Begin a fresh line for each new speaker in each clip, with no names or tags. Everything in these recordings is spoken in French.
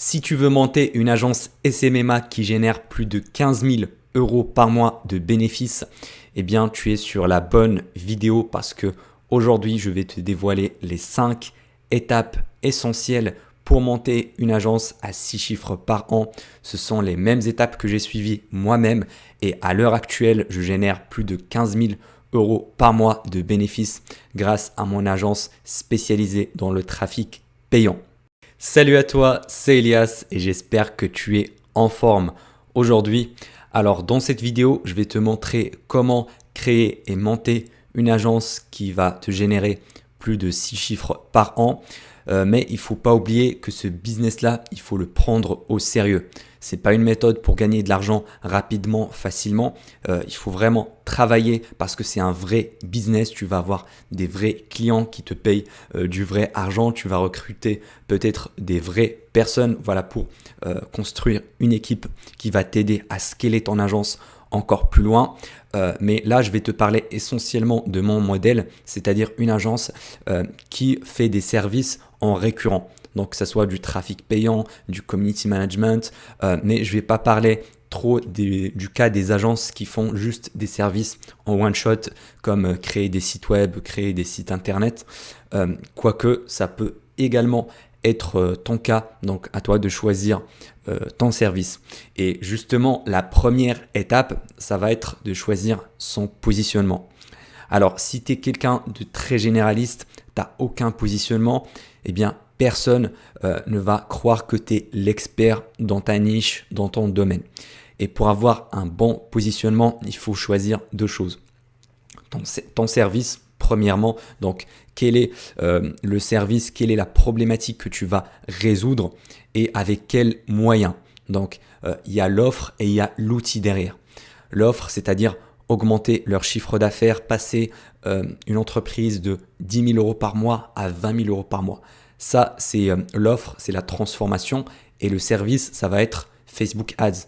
Si tu veux monter une agence SMMA qui génère plus de 15 000 euros par mois de bénéfices, eh bien tu es sur la bonne vidéo parce que aujourd'hui je vais te dévoiler les 5 étapes essentielles pour monter une agence à 6 chiffres par an. Ce sont les mêmes étapes que j'ai suivies moi-même et à l'heure actuelle je génère plus de 15 000 euros par mois de bénéfices grâce à mon agence spécialisée dans le trafic payant. Salut à toi, c'est Elias et j'espère que tu es en forme aujourd'hui. Alors dans cette vidéo, je vais te montrer comment créer et monter une agence qui va te générer plus de 6 chiffres par an. Mais il ne faut pas oublier que ce business-là, il faut le prendre au sérieux. Ce n'est pas une méthode pour gagner de l'argent rapidement, facilement. Il faut vraiment travailler parce que c'est un vrai business. Tu vas avoir des vrais clients qui te payent du vrai argent. Tu vas recruter peut-être des vraies personnes pour construire une équipe qui va t'aider à scaler ton agence encore plus loin. Mais là, je vais te parler essentiellement de mon modèle, c'est-à-dire une agence qui fait des services en récurrent. Donc, que ce soit du trafic payant, du community management, mais je ne vais pas parler trop du cas des agences qui font juste des services en one shot, comme créer des sites web, créer des sites internet, quoique ça peut également être ton cas, donc à toi de choisir ton service. Et justement, la première étape, ça va être de choisir son positionnement. Alors, si tu es quelqu'un de très généraliste, tu n'as aucun positionnement, eh bien, personne ne va croire que tu es l'expert dans ta niche, dans ton domaine. Et pour avoir un bon positionnement, il faut choisir deux choses. Ton service, premièrement, donc quel est le service, quelle est la problématique que tu vas résoudre et avec quels moyens. Donc, il y a l'offre et il y a l'outil derrière. L'offre, c'est-à-dire augmenter leur chiffre d'affaires, passer une entreprise de 10 000 euros par mois à 20 000 euros par mois. Ça, c'est l'offre, c'est la transformation. Et le service, ça va être Facebook Ads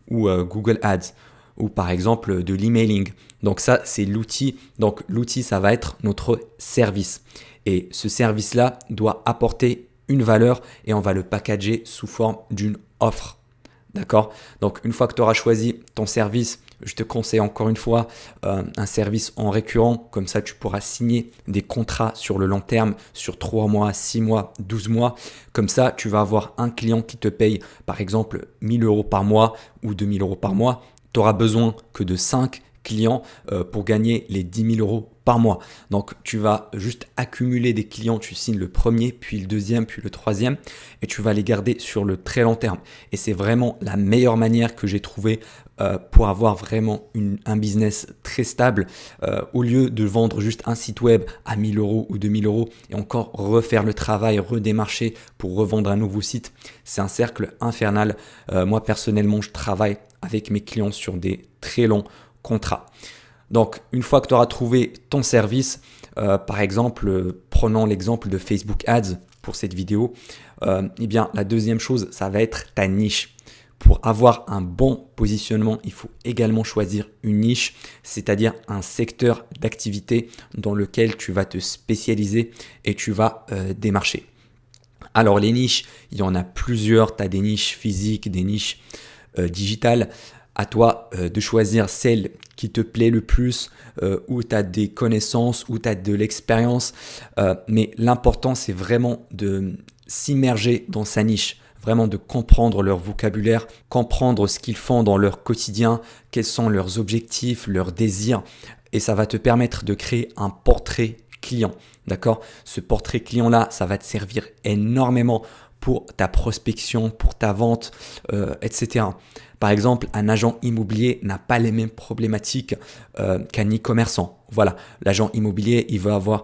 ou Google Ads ou par exemple de l'emailing. Donc ça, c'est l'outil. Donc l'outil, ça va être notre service. Et ce service-là doit apporter une valeur et on va le packager sous forme d'une offre. D'accord? Donc une fois que tu auras choisi ton service, je te conseille encore une fois un service en récurrent. Comme ça, tu pourras signer des contrats sur le long terme, sur 3 mois, 6 mois, 12 mois. Comme ça, tu vas avoir un client qui te paye par exemple 1 000 euros par mois ou 2 000 euros par mois. Tu n'auras besoin que de 5 clients pour gagner les 10 000 euros par mois. Donc, tu vas juste accumuler des clients. Tu signes le premier, puis le deuxième, puis le troisième et tu vas les garder sur le très long terme. Et c'est vraiment la meilleure manière que j'ai trouvée pour avoir vraiment un business très stable au lieu de vendre juste un site web à 1 000 euros ou 2 000 euros et encore refaire le travail, redémarcher pour revendre un nouveau site. C'est un cercle infernal. Moi, personnellement, je travaille avec mes clients sur des très longs contrats. Donc, une fois que tu auras trouvé ton service, par exemple, prenons l'exemple de Facebook Ads pour cette vidéo, eh bien, la deuxième chose, ça va être ta niche. Pour avoir un bon positionnement, il faut également choisir une niche, c'est-à-dire un secteur d'activité dans lequel tu vas te spécialiser et tu vas démarcher. Alors, les niches, il y en a plusieurs. Tu as des niches physiques, des niches digitales. À toi de choisir celle qui te plaît le plus, où tu as des connaissances, où tu as de l'expérience. Mais l'important, c'est vraiment de s'immerger dans sa niche, vraiment de comprendre leur vocabulaire, comprendre ce qu'ils font dans leur quotidien, quels sont leurs objectifs, leurs désirs. Et ça va te permettre de créer un portrait client. D'accord? Ce portrait client-là, ça va te servir énormément pour ta prospection, pour ta vente, etc. Par exemple, un agent immobilier n'a pas les mêmes problématiques qu'un e-commerçant. Voilà, l'agent immobilier, il va avoir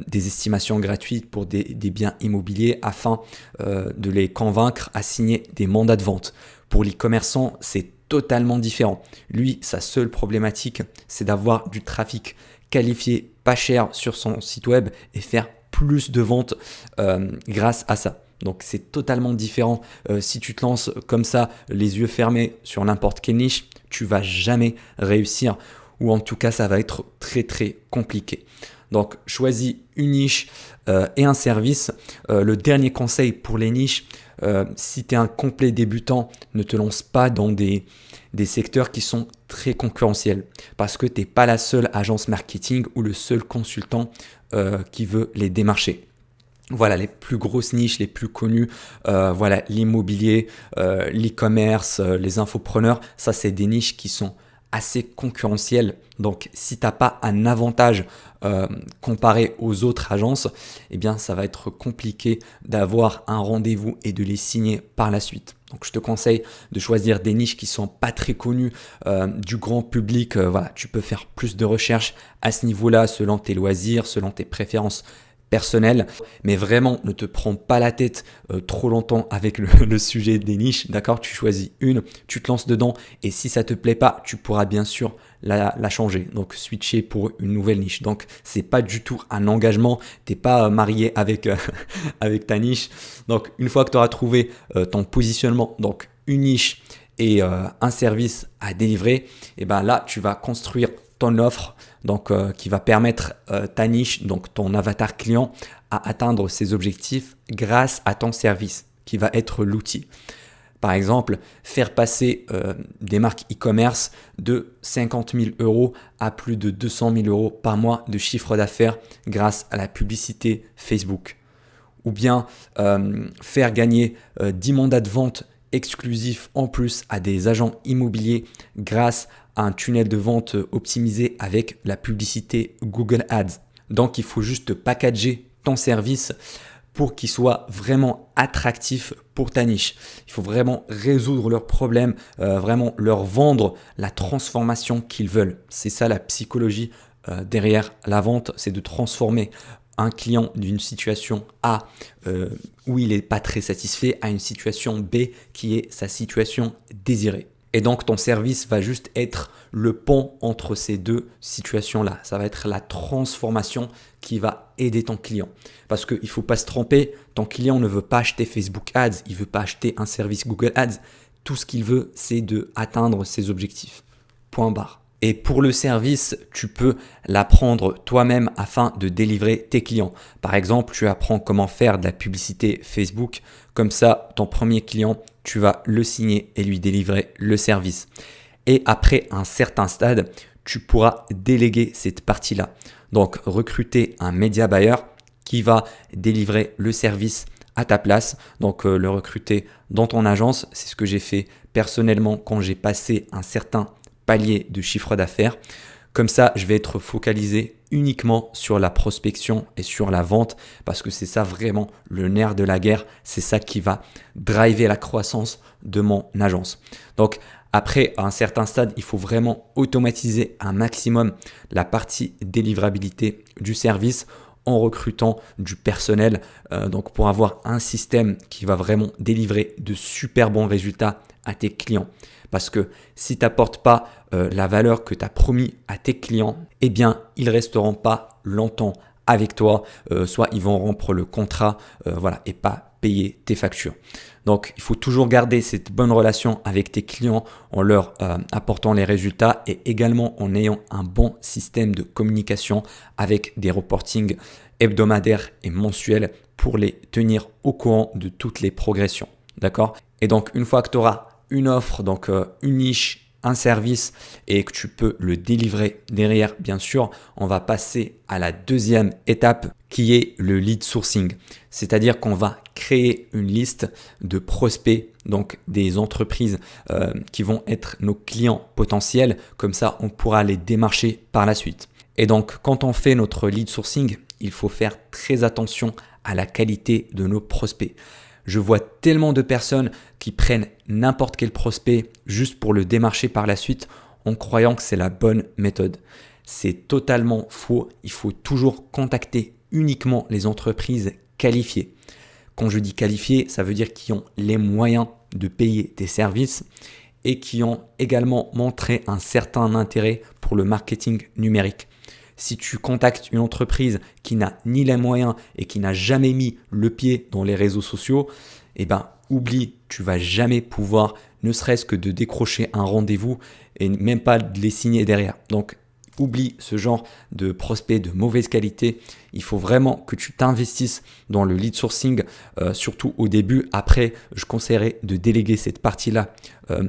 des estimations gratuites pour des biens immobiliers afin de les convaincre à signer des mandats de vente. Pour l'e-commerçant, c'est totalement différent. Lui, sa seule problématique, c'est d'avoir du trafic qualifié pas cher sur son site web et faire plus de ventes grâce à ça. Donc c'est totalement différent. Si tu te lances comme ça, les yeux fermés sur n'importe quelle niche, tu vas jamais réussir ou en tout cas ça va être très très compliqué. Donc choisis une niche et un service. Le dernier conseil pour les niches, Si tu es un complet débutant, ne te lance pas dans des secteurs qui sont très concurrentiels parce que tu n'es pas la seule agence marketing ou le seul consultant qui veut les démarcher. Voilà les plus grosses niches, les plus connues, voilà l'immobilier, l'e-commerce, les infopreneurs, ça c'est des niches qui sont assez concurrentielles. Donc si tu n'as pas un avantage comparé aux autres agences, eh bien ça va être compliqué d'avoir un rendez-vous et de les signer par la suite. Donc je te conseille de choisir des niches qui sont pas très connues du grand public. Voilà, tu peux faire plus de recherches à ce niveau-là selon tes loisirs, selon tes préférences personnel, mais vraiment ne te prends pas la tête trop longtemps avec le sujet des niches, d'accord? Tu choisis une, tu te lances dedans et si ça te plaît pas, tu pourras bien sûr la changer, donc switcher pour une nouvelle niche. Donc c'est pas du tout un engagement, t'es pas marié avec, avec ta niche. Donc une fois que tu auras trouvé ton positionnement, donc une niche et un service à délivrer, et ben là tu vas construire ton offre, donc qui va permettre ta niche, donc ton avatar client, à atteindre ses objectifs grâce à ton service, qui va être l'outil. Par exemple, faire passer des marques e-commerce de 50 000 euros à plus de 200 000 euros par mois de chiffre d'affaires grâce à la publicité Facebook. Ou bien faire gagner 10 mandats de vente exclusifs en plus à des agents immobiliers grâce à un tunnel de vente optimisé avec la publicité Google Ads. Donc il faut juste packager ton service pour qu'il soit vraiment attractif pour ta niche. Il faut vraiment résoudre leurs problèmes, vraiment leur vendre la transformation qu'ils veulent. C'est ça la psychologie derrière la vente, c'est de transformer un client d'une situation A où il n'est pas très satisfait à une situation B qui est sa situation désirée. Et donc ton service va juste être le pont entre ces deux situations-là. Ça va être la transformation qui va aider ton client. Parce qu'il ne faut pas se tromper, ton client ne veut pas acheter Facebook Ads, il ne veut pas acheter un service Google Ads. Tout ce qu'il veut, c'est d'atteindre ses objectifs. Point barre. Et pour le service, tu peux l'apprendre toi-même afin de délivrer tes clients. Par exemple, tu apprends comment faire de la publicité Facebook. Comme ça, ton premier client, tu vas le signer et lui délivrer le service. Et après un certain stade, tu pourras déléguer cette partie-là. Donc, recruter un média buyer qui va délivrer le service à ta place. Donc, le recruter dans ton agence. C'est ce que j'ai fait personnellement quand j'ai passé un certain palier de chiffre d'affaires. Comme ça, je vais être focalisé uniquement sur la prospection et sur la vente parce que c'est ça vraiment le nerf de la guerre. C'est ça qui va driver la croissance de mon agence. Donc, après, à un certain stade, il faut vraiment automatiser un maximum la partie délivrabilité du service en recrutant du personnel donc pour avoir un système qui va vraiment délivrer de super bons résultats à tes clients. Parce que si tu n'apportes pas la valeur que tu as promis à tes clients, eh bien, ils ne resteront pas longtemps avec toi. Soit ils vont rompre le contrat voilà, et pas payer tes factures. Donc, il faut toujours garder cette bonne relation avec tes clients en leur apportant les résultats et également en ayant un bon système de communication avec des reportings hebdomadaires et mensuels pour les tenir au courant de toutes les progressions. D'accord? Et donc, une fois que tu auras une offre, donc une niche, un service et que tu peux le délivrer derrière, bien sûr, on va passer à la deuxième étape qui est le lead sourcing. C'est-à-dire qu'on va créer une liste de prospects, donc des entreprises qui vont être nos clients potentiels. Comme ça, on pourra les démarcher par la suite. Et donc, quand on fait notre lead sourcing, il faut faire très attention à la qualité de nos prospects. Je vois tellement de personnes qui prennent n'importe quel prospect juste pour le démarcher par la suite en croyant que c'est la bonne méthode. C'est totalement faux. Il faut toujours contacter uniquement les entreprises qualifiées. Quand je dis qualifiées, ça veut dire qui ont les moyens de payer tes services et qui ont également montré un certain intérêt pour le marketing numérique. Si tu contactes une entreprise qui n'a ni les moyens et qui n'a jamais mis le pied dans les réseaux sociaux, eh ben, oublie, tu vas jamais pouvoir, ne serait-ce que de décrocher un rendez-vous et même pas de les signer derrière. Donc, oublie ce genre de prospects de mauvaise qualité. Il faut vraiment que tu t'investisses dans le lead sourcing, surtout au début. Après, je conseillerais de déléguer cette partie-là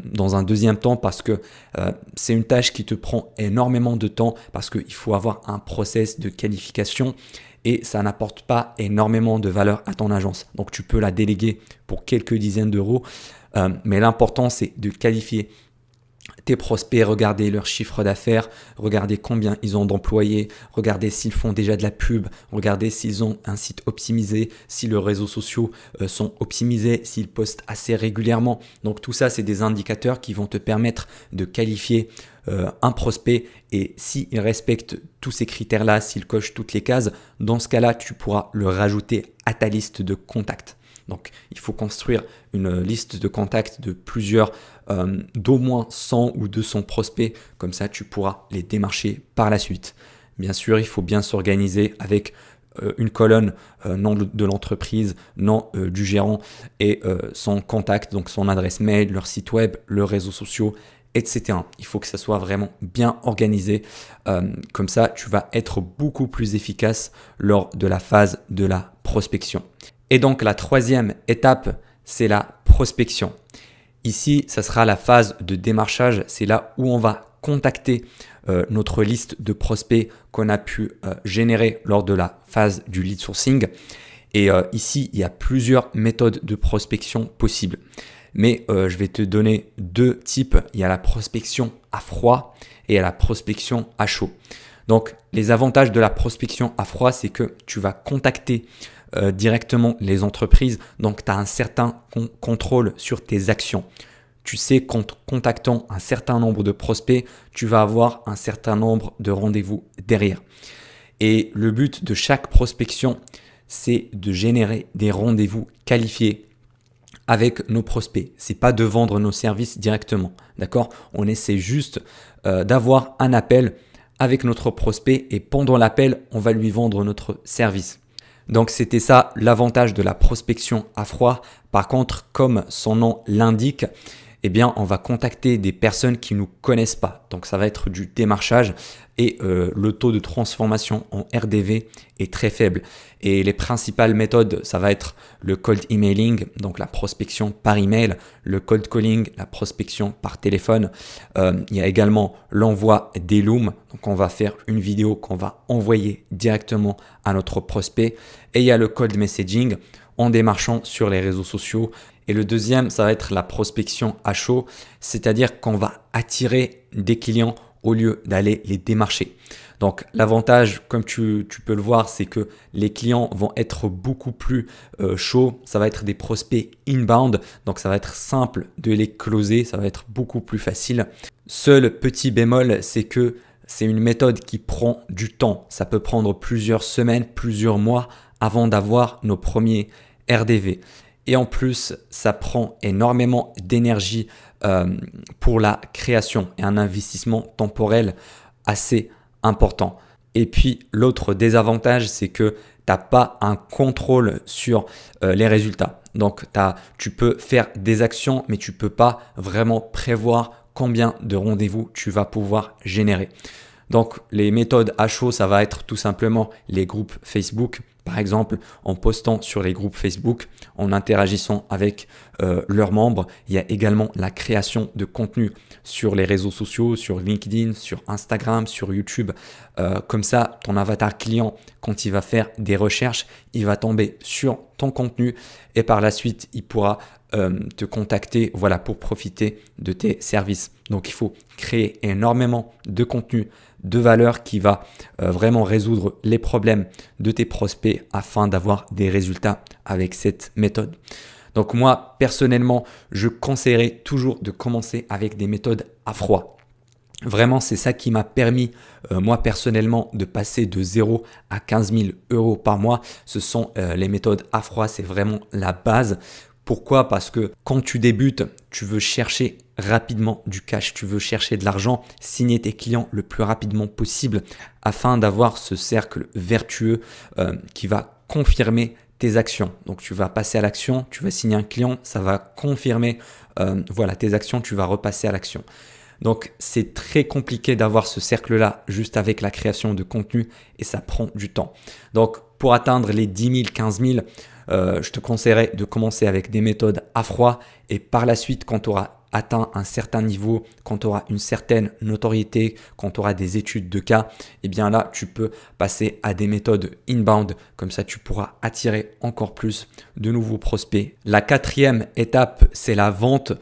dans un deuxième temps parce que c'est une tâche qui te prend énormément de temps parce qu'il faut avoir un process de qualification et ça n'apporte pas énormément de valeur à ton agence. Donc, tu peux la déléguer pour quelques dizaines d'euros. Mais l'important, c'est de qualifier tes prospects, regarder leur chiffre d'affaires, regarder combien ils ont d'employés, regarder s'ils font déjà de la pub, regarder s'ils ont un site optimisé, si leurs réseaux sociaux sont optimisés, s'ils postent assez régulièrement. Donc tout ça, c'est des indicateurs qui vont te permettre de qualifier un prospect et s'il respecte tous ces critères-là, s'il coche toutes les cases, dans ce cas-là, tu pourras le rajouter à ta liste de contacts. Donc, il faut construire une liste de contacts de plusieurs, d'au moins 100 ou 200 prospects. Comme ça, tu pourras les démarcher par la suite. Bien sûr, il faut bien s'organiser avec une colonne, nom de l'entreprise, nom du gérant et son contact, donc son adresse mail, leur site web, leurs réseaux sociaux, etc. Il faut que ça soit vraiment bien organisé. Comme ça, tu vas être beaucoup plus efficace lors de la phase de la prospection. Et donc, la troisième étape, c'est la prospection. Ici, ça sera la phase de démarchage. C'est là où on va contacter notre liste de prospects qu'on a pu générer lors de la phase du lead sourcing. Et ici, il y a plusieurs méthodes de prospection possibles. Mais je vais te donner deux types. Il y a la prospection à froid et il y a la prospection à chaud. Donc, les avantages de la prospection à froid, c'est que tu vas contacter directement les entreprises. Donc, tu as un certain contrôle sur tes actions. Tu sais qu'en contactant un certain nombre de prospects, tu vas avoir un certain nombre de rendez-vous derrière. Et le but de chaque prospection, c'est de générer des rendez-vous qualifiés avec nos prospects. C'est pas de vendre nos services directement. D'accord ? On essaie juste d'avoir un appel avec notre prospect et pendant l'appel, on va lui vendre notre service. Donc c'était ça l'avantage de la prospection à froid. Par contre, comme son nom l'indique, eh bien, on va contacter des personnes qui ne nous connaissent pas. Donc ça va être du démarchage et le taux de transformation en RDV est très faible. Et les principales méthodes, ça va être le cold emailing, donc la prospection par email, le cold calling, la prospection par téléphone. Il y a également l'envoi des looms. Donc on va faire une vidéo qu'on va envoyer directement à notre prospect. Et il y a le cold messaging en démarchant sur les réseaux sociaux. Et le deuxième, ça va être la prospection à chaud, c'est-à-dire qu'on va attirer des clients au lieu d'aller les démarcher. Donc l'avantage, comme tu peux le voir, c'est que les clients vont être beaucoup plus chauds. Ça va être des prospects inbound, donc ça va être simple de les closer, ça va être beaucoup plus facile. Seul petit bémol, c'est que c'est une méthode qui prend du temps. Ça peut prendre plusieurs semaines, plusieurs mois avant d'avoir nos premiers RDV. Et en plus, ça prend énormément d'énergie pour la création et un investissement temporel assez important. Et puis, l'autre désavantage, c'est que tu n'as pas un contrôle sur les résultats. Donc, tu peux faire des actions, mais tu ne peux pas vraiment prévoir combien de rendez-vous tu vas pouvoir générer. Donc, les méthodes à chaud, ça va être tout simplement les groupes Facebook. Par exemple, en postant sur les groupes Facebook, en interagissant avec leurs membres. Il y a également la création de contenu sur les réseaux sociaux, sur LinkedIn, sur Instagram, sur YouTube. Comme ça, ton avatar client, quand il va faire des recherches, il va tomber sur ton contenu et par la suite, il pourra te contacter pour profiter de tes services. Donc, il faut créer énormément de contenu de valeur qui va vraiment résoudre les problèmes de tes prospects afin d'avoir des résultats avec cette méthode. Donc moi, personnellement, je conseillerais toujours de commencer avec des méthodes à froid. Vraiment, c'est ça qui m'a permis, moi personnellement, de passer de 0 à 15 000 euros par mois. Ce sont les méthodes à froid, c'est vraiment la base. Pourquoi ? Parce que quand tu débutes, tu veux chercher rapidement du cash, tu veux chercher de l'argent, signer tes clients le plus rapidement possible afin d'avoir ce cercle vertueux qui va confirmer tes actions. Donc tu vas passer à l'action, tu vas signer un client, ça va confirmer tes actions, tu vas repasser à l'action. Donc, c'est très compliqué d'avoir ce cercle-là juste avec la création de contenu et ça prend du temps. Donc, pour atteindre les 10 000, 15 000, je te conseillerais de commencer avec des méthodes à froid et par la suite, quand tu auras atteint un certain niveau, quand tu auras une certaine notoriété, quand tu auras des études de cas, eh bien là, tu peux passer à des méthodes inbound. Comme ça, tu pourras attirer encore plus de nouveaux prospects. La quatrième étape, c'est la vente,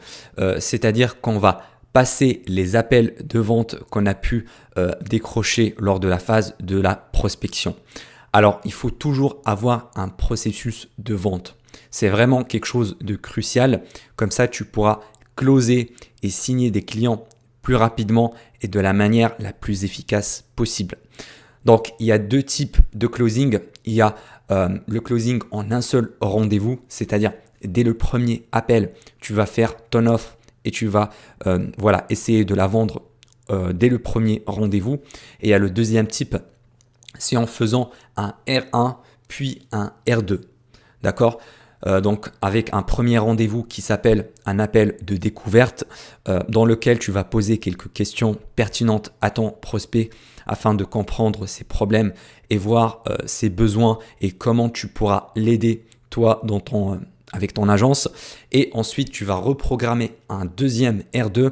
c'est-à-dire qu'on va passer les appels de vente qu'on a pu décrocher lors de la phase de la prospection. Alors, il faut toujours avoir un processus de vente. C'est vraiment quelque chose de crucial. Comme ça, tu pourras closer et signer des clients plus rapidement et de la manière la plus efficace possible. Donc, il y a deux types de closing. Il y a le closing en un seul rendez-vous, c'est-à-dire dès le premier appel, tu vas faire ton offre et tu vas essayer de la vendre dès le premier rendez-vous. Et il y a le deuxième type, c'est en faisant un R1 puis un R2. D'accord ? Donc avec un premier rendez-vous qui s'appelle un appel de découverte dans lequel tu vas poser quelques questions pertinentes à ton prospect afin de comprendre ses problèmes et voir ses besoins et comment tu pourras l'aider toi avec ton agence. Et ensuite, tu vas reprogrammer un deuxième R2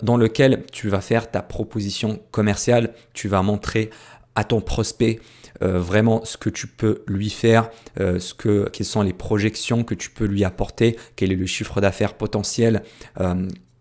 dans lequel tu vas faire ta proposition commerciale. Tu vas montrer à ton prospect vraiment ce que tu peux lui faire, quelles sont les projections que tu peux lui apporter, quel est le chiffre d'affaires potentiel,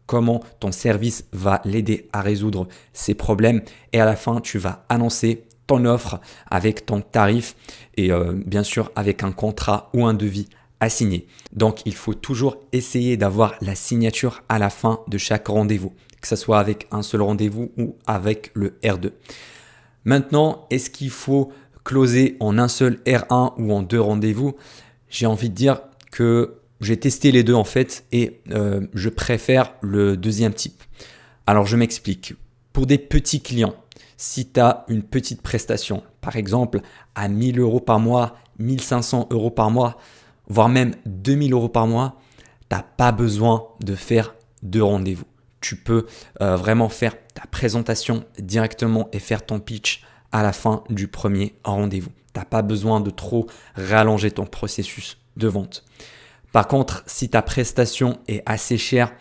comment ton service va l'aider à résoudre ses problèmes. Et à la fin, tu vas annoncer ton offre avec ton tarif et bien sûr avec un contrat ou un devis à signer. Donc, il faut toujours essayer d'avoir la signature à la fin de chaque rendez-vous, que ce soit avec un seul rendez-vous ou avec le R2. Maintenant, est-ce qu'il faut closer en un seul R1 ou en deux rendez-vous? J'ai envie de dire que j'ai testé les deux en fait et je préfère le deuxième type. Alors, je m'explique. Pour des petits clients, si tu as une petite prestation, par exemple à 1 000 euros par mois, 1 500 euros par mois, voire même 2 000 euros par mois, tu n'as pas besoin de faire deux rendez-vous. Tu peux vraiment faire ta présentation directement et faire ton pitch à la fin du premier rendez-vous. Tu n'as pas besoin de trop rallonger ton processus de vente. Par contre, si ta prestation est assez chère,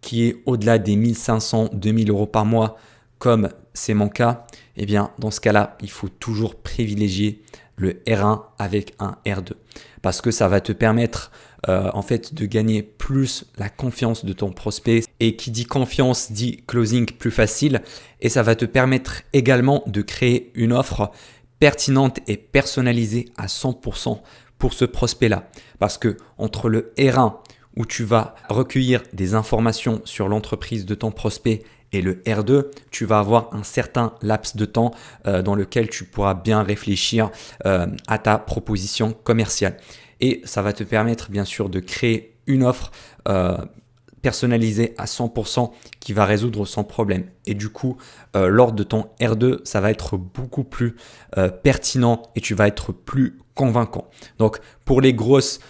qui est au-delà des 1 500, 2 000 euros par mois, comme c'est mon cas, eh bien, dans ce cas-là, il faut toujours privilégier le R1 avec un R2 parce que ça va te permettre en fait de gagner plus la confiance de ton prospect et qui dit confiance dit closing plus facile et ça va te permettre également de créer une offre pertinente et personnalisée à 100% pour ce prospect-là parce que entre le R1 où tu vas recueillir des informations sur l'entreprise de ton prospect et le R2, tu vas avoir un certain laps de temps dans lequel tu pourras bien réfléchir à ta proposition commerciale. Et ça va te permettre bien sûr de créer une offre personnalisée à 100% qui va résoudre son problème. Et du coup, lors de ton R2, ça va être beaucoup plus pertinent et tu vas être plus convaincant. Donc, pour les grosses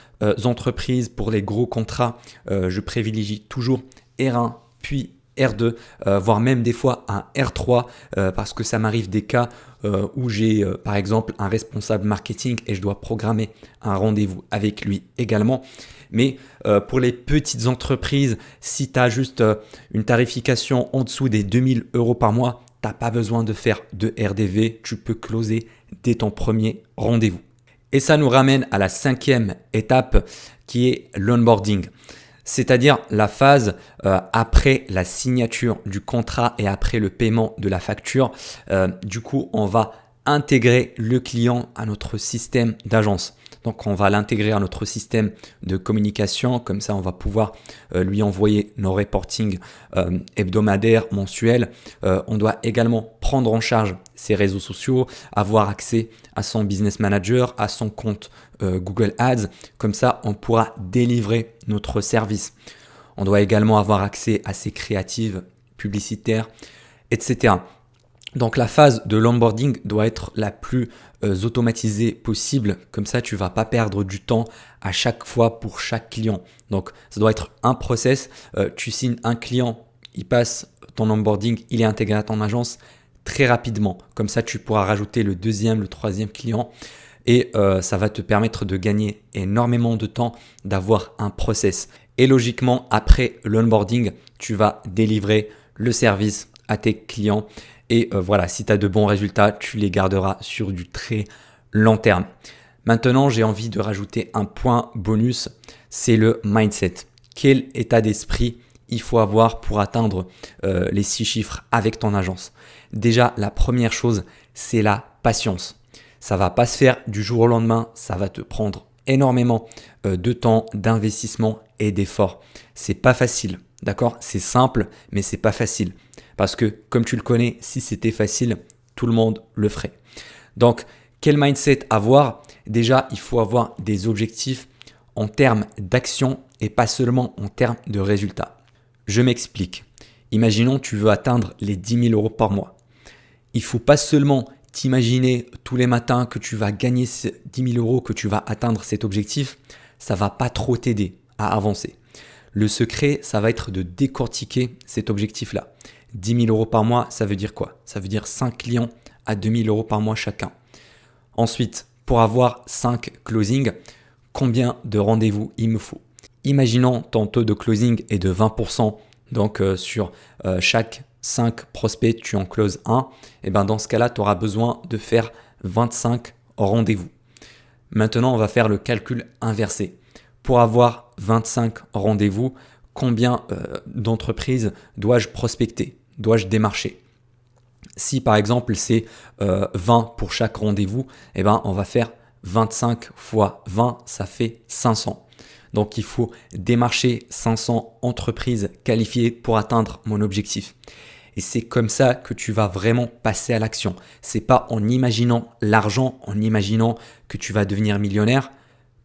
entreprises, pour les gros contrats, je privilégie toujours R1 puis R2, voire même des fois un R3 parce que ça m'arrive des cas où j'ai par exemple un responsable marketing et je dois programmer un rendez-vous avec lui également. Mais pour les petites entreprises, si tu as juste une tarification en dessous des 2 000 euros par mois, tu n'as pas besoin de faire de RDV, tu peux closer dès ton premier rendez-vous. Et ça nous ramène à la cinquième étape qui est l'onboarding. C'est-à-dire la phase après la signature du contrat et après le paiement de la facture. Du coup, on va intégrer le client à notre système d'agence. Donc, on va l'intégrer à notre système de communication. Comme ça, on va pouvoir lui envoyer nos reportings hebdomadaires, mensuels. On doit également prendre en charge ses réseaux sociaux, avoir accès à son business manager, à son compte Google Ads. Comme ça, on pourra délivrer notre service. On doit également avoir accès à ses créatives publicitaires, etc. Donc la phase de l'onboarding doit être la plus automatisée possible. Comme ça, tu ne vas pas perdre du temps à chaque fois pour chaque client. Donc ça doit être un process. Tu signes un client, il passe ton onboarding, il est intégré à ton agence très rapidement. Comme ça, tu pourras rajouter le deuxième, le troisième client et ça va te permettre de gagner énormément de temps, d'avoir un process. Et logiquement, après l'onboarding, tu vas délivrer le service à tes clients. Et voilà, si tu as de bons résultats, tu les garderas sur du très long terme. Maintenant, j'ai envie de rajouter un point bonus, c'est le mindset. Quel état d'esprit il faut avoir pour atteindre les 6 chiffres avec ton agence? Déjà, la première chose, c'est la patience. Ça va pas se faire du jour au lendemain, ça va te prendre énormément de temps, d'investissement et d'efforts. C'est pas facile, d'accord? C'est simple, mais c'est pas facile. Parce que, comme tu le connais, si c'était facile, tout le monde le ferait. Donc, quel mindset avoir? Déjà, il faut avoir des objectifs en termes d'action et pas seulement en termes de résultats. Je m'explique. Imaginons tu veux atteindre les 10 000 euros par mois. Il ne faut pas seulement t'imaginer tous les matins que tu vas gagner ces 10 000 euros, que tu vas atteindre cet objectif. Ça ne va pas trop t'aider à avancer. Le secret, ça va être de décortiquer cet objectif-là. 10 000 euros par mois, ça veut dire quoi? Ça veut dire 5 clients à 2 000 euros par mois chacun. Ensuite, pour avoir 5 closings, combien de rendez-vous il me faut? Imaginons ton taux de closing est de 20%, donc sur chaque 5 prospects, tu en closes 1, et ben dans ce cas-là, tu auras besoin de faire 25 rendez-vous. Maintenant, on va faire le calcul inversé. Pour avoir 25 rendez-vous, combien d'entreprises dois-je prospecter? Dois-je démarcher? Si par exemple c'est 20 pour chaque rendez-vous, eh ben, on va faire 25 fois 20, ça fait 500. Donc il faut démarcher 500 entreprises qualifiées pour atteindre mon objectif. Et c'est comme ça que tu vas vraiment passer à l'action. C'est pas en imaginant l'argent, en imaginant que tu vas devenir millionnaire,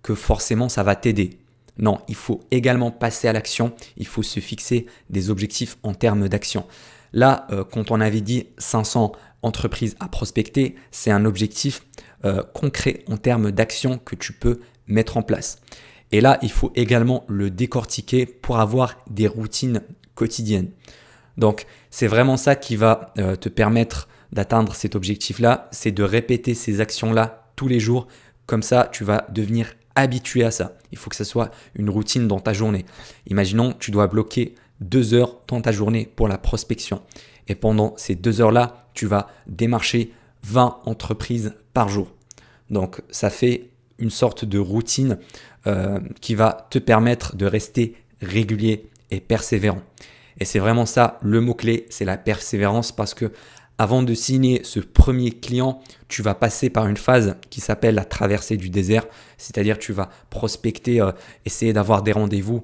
que forcément ça va t'aider. Non, il faut également passer à l'action. Il faut se fixer des objectifs en termes d'action. Là, quand on avait dit 500 entreprises à prospecter, c'est un objectif concret en termes d'action que tu peux mettre en place. Et là, il faut également le décortiquer pour avoir des routines quotidiennes. Donc, c'est vraiment ça qui va te permettre d'atteindre cet objectif-là, c'est de répéter ces actions-là tous les jours. Comme ça, tu vas devenir habitué à ça. Il faut que ça soit une routine dans ta journée. Imaginons, tu dois bloquer 2 heures dans ta journée pour la prospection. Et pendant ces 2 heures-là, tu vas démarcher 20 entreprises par jour. Donc, ça fait une sorte de routine qui va te permettre de rester régulier et persévérant. Et c'est vraiment ça, le mot-clé, c'est la persévérance parce que avant de signer ce premier client, tu vas passer par une phase qui s'appelle la traversée du désert. C'est-à-dire tu vas prospecter, essayer d'avoir des rendez-vous.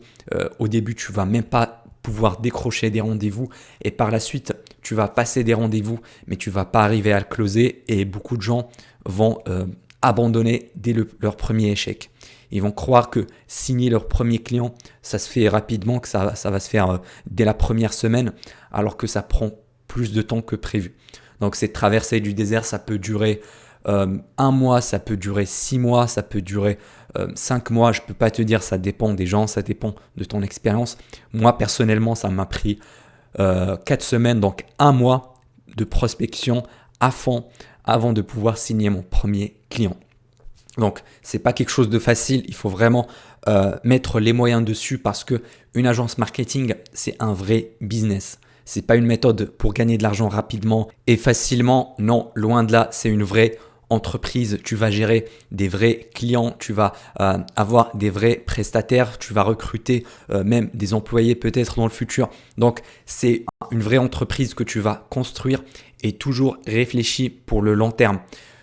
Au début, tu vas même pas pouvoir décrocher des rendez-vous et par la suite, tu vas passer des rendez-vous mais tu vas pas arriver à le closer et beaucoup de gens vont abandonner dès leur premier échec. Ils vont croire que signer leur premier client, ça se fait rapidement, que ça va se faire dès la première semaine, alors que ça prend plus de temps que prévu. Donc cette traversée du désert, ça peut durer 1 mois, ça peut durer 6 mois, ça peut durer 5 mois. Je ne peux pas te dire, ça dépend des gens, ça dépend de ton expérience. Moi, personnellement, ça m'a pris 4 semaines, donc 1 mois de prospection à fond avant de pouvoir signer mon premier client. Donc, c'est pas quelque chose de facile. Il faut vraiment mettre les moyens dessus parce que une agence marketing, c'est un vrai business. C'est pas une méthode pour gagner de l'argent rapidement et facilement. Non, loin de là. C'est une vraie entreprise. Tu vas gérer des vrais clients. Tu vas avoir des vrais prestataires. Tu vas recruter même des employés peut-être dans le futur. Donc, c'est une vraie entreprise que tu vas construire et toujours réfléchis pour le long terme.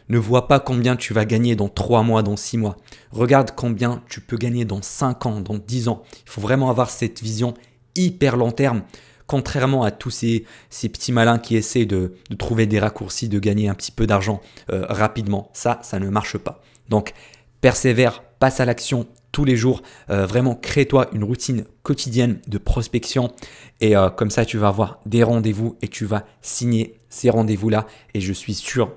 Ne vois pas combien tu vas gagner dans 3 mois, dans 6 mois. Regarde combien tu peux gagner dans 5 ans, dans 10 ans. Il faut vraiment avoir cette vision hyper long terme. Contrairement à tous ces petits malins qui essaient de trouver des raccourcis, de gagner un petit peu d'argent rapidement. Ça ne marche pas. Donc, persévère, passe à l'action tous les jours. Vraiment, crée-toi une routine quotidienne de prospection. Et comme ça, tu vas avoir des rendez-vous et tu vas signer ces rendez-vous-là. Et je suis sûr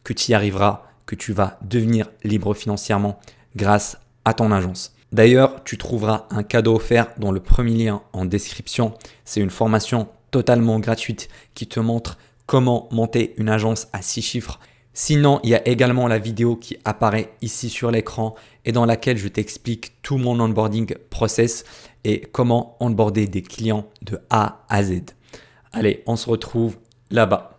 que tu y arriveras, que tu vas devenir libre financièrement grâce à ton agence. D'ailleurs, tu trouveras un cadeau offert dans le premier lien en description. C'est une formation totalement gratuite qui te montre comment monter une agence à 6 chiffres. Sinon, il y a également la vidéo qui apparaît ici sur l'écran et dans laquelle je t'explique tout mon onboarding process et comment onboarder des clients de A à Z. Allez, on se retrouve là-bas.